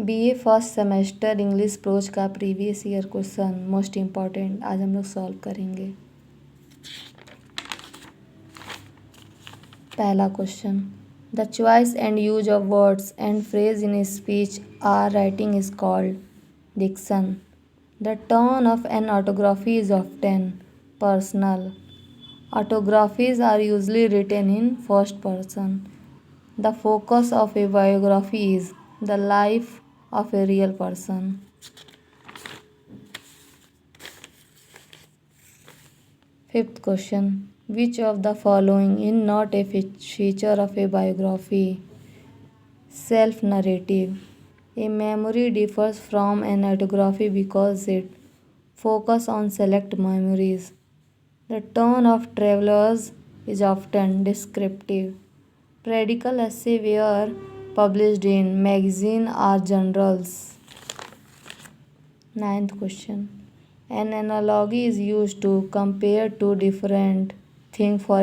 BA first semester English prose का previous year question most important आज हम लोग सॉल्व करेंगे। पहला question, the choice and use of words and phrase in speech or writing is called diction. The tone of an autography is often personal. Autographies are usually written in first person. The focus of a biography is the life of a real person. Fifth question, which of the following is not a feature of a biography? Self-narrative. A memory differs from an autography because it focuses on select memories. The tone of travelers is often descriptive. Practical essays were published in magazines or journals. Ninth question. An analogy is used to compare two different things for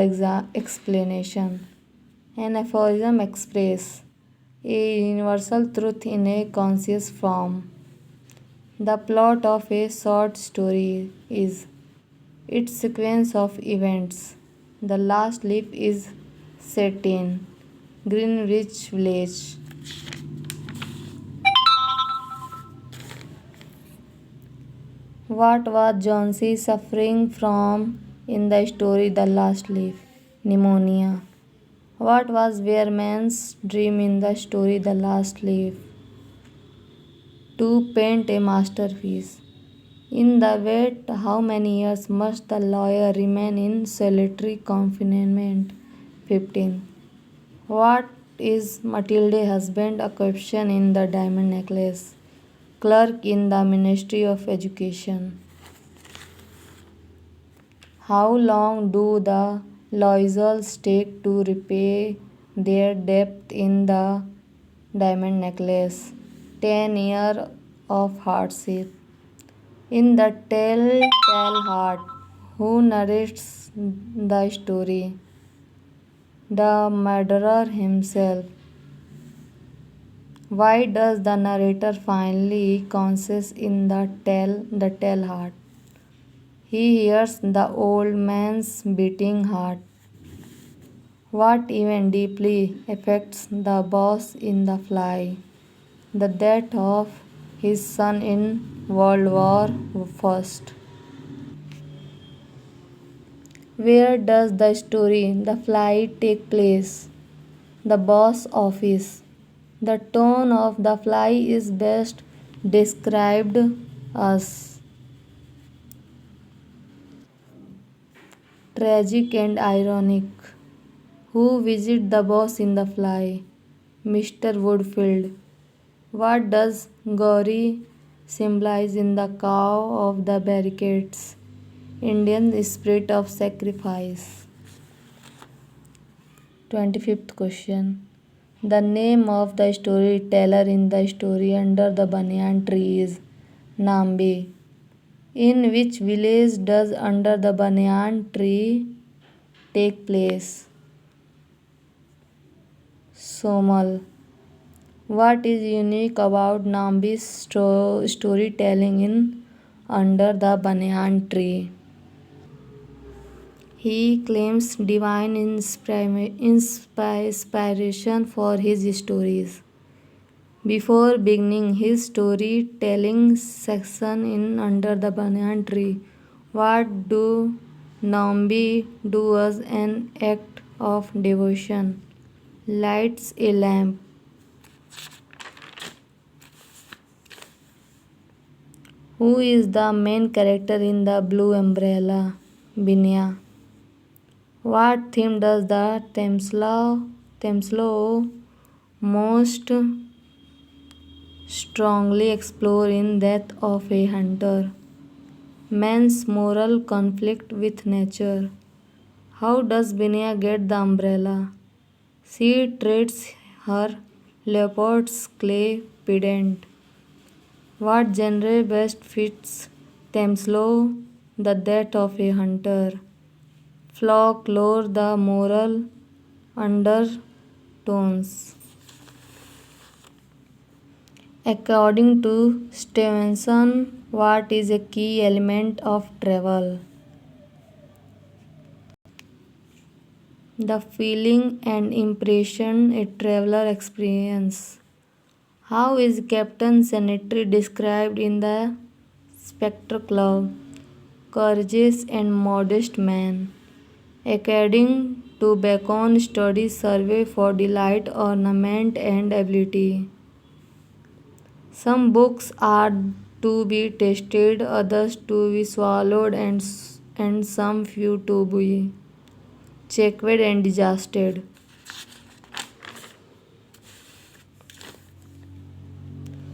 explanation. An aphorism expresses a universal truth in a conscious form. The plot of a short story is its sequence of events. The last leaf is set in Greenwich Village. What was Johnsy suffering from in the story The Last Leaf? Pneumonia. What was Wehrmann's dream in the story The Last Leaf? To paint a masterpiece. In the wait, how many years must the lawyer remain in solitary confinement? 15. What is Matilda's husband's occupation in the diamond necklace? Clerk in the Ministry of Education. How long do the Loisels take to repay their debt in the diamond necklace? 10 years of hardship. In the Telltale Heart, who narrates the story? The murderer himself. Why does the narrator finally confess in the Tell Heart? He hears the old man's beating heart. What event deeply affects the boss in The Fly? The death of his son in World War I. Where does the story The Fly take place? The boss office. The tone of The Fly is best described as tragic and ironic. Who visits the boss in The Fly? Mr. Woodfield. What does Gauri symbolize in the cow of the barricades? Indian spirit of sacrifice. 25th question. The name of the storyteller in the story Under the Banyan Tree is Nambi. In which village does Under the Banyan Tree take place? Somal. What is unique about Nambi's storytelling in Under the Banyan Tree? He claims divine inspiration for his stories. Before beginning his storytelling section in Under the Banyan Tree, what do Nambi do as an act of devotion? Lights a lamp. Who is the main character in The Blue Umbrella? Binya. What theme does the Temslow most strongly explore in Death of a Hunter? Man's moral conflict with nature. How does Binya get the umbrella? She trades her leopard's clay pendant. What genre best fits Temslow, The Death of a Hunter? Folklore, the moral undertones. According to Stevenson, what is a key element of travel? The feeling and impression a traveler experiences. How is Captain Sanitary described in the Spectre Club? Courageous and modest man. According to Bacon Study Survey for Delight, Ornament and Ability. Some books are to be tasted, others to be swallowed, and some few to be checked and digested.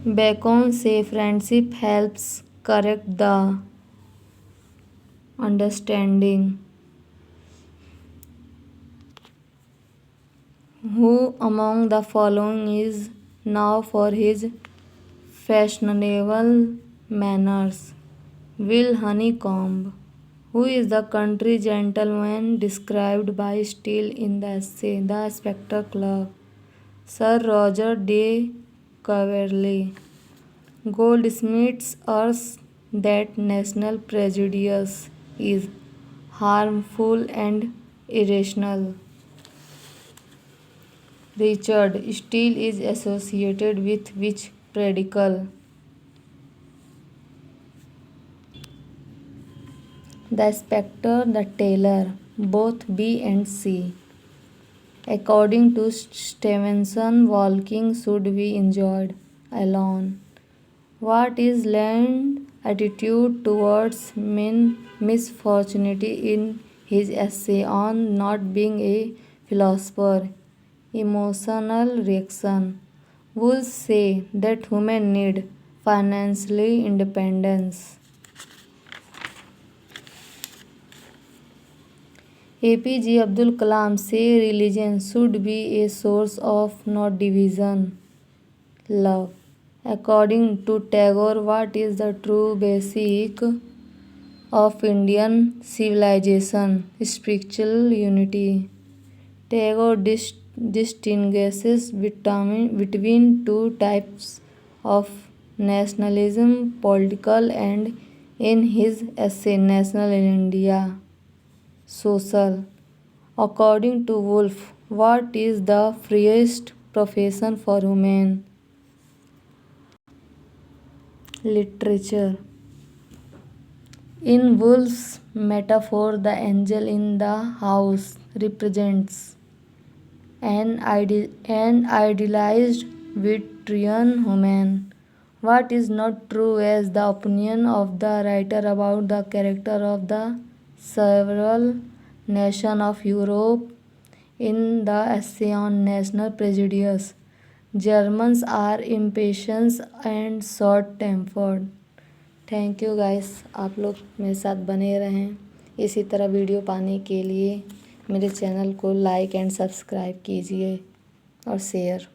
Bacon says friendship helps correct the understanding. Who among the following is known for his fashionable manners? Will Honeycomb. Who is the country gentleman described by Steele in the essay The Spectre Club? Sir Roger de Coverley. Goldsmiths urge that national prejudice is harmful and irrational. Richard Steele is associated with which predicle? The spectre, the tailor, both B and C. According to Stevenson, walking should be enjoyed alone. What is Land's attitude towards misfortunity in his essay on not being a philosopher? Emotional reaction. Would say that women need financially independence. APJ Abdul Kalam say religion should be a source of not division, love. According to Tagore, what is the true basic of Indian civilization? Spiritual unity. Tagore distinguishes between two types of nationalism, political and, in his essay, National in India, social. According to Woolf, what is the freest profession for women? Literature. In Woolf's metaphor, the angel in the house represents an idealized Victorian woman. What is not true as the opinion of the writer about the character of the several nations of Europe in the essay on national prejudice? Germans are impatient and short tempered. Thank you guys, आप लोग मेरे साथ बने रहें। इसी तरह video पाने के लिए मेरे चैनल को लाइक एंड सब्सक्राइब कीजिए और शेयर।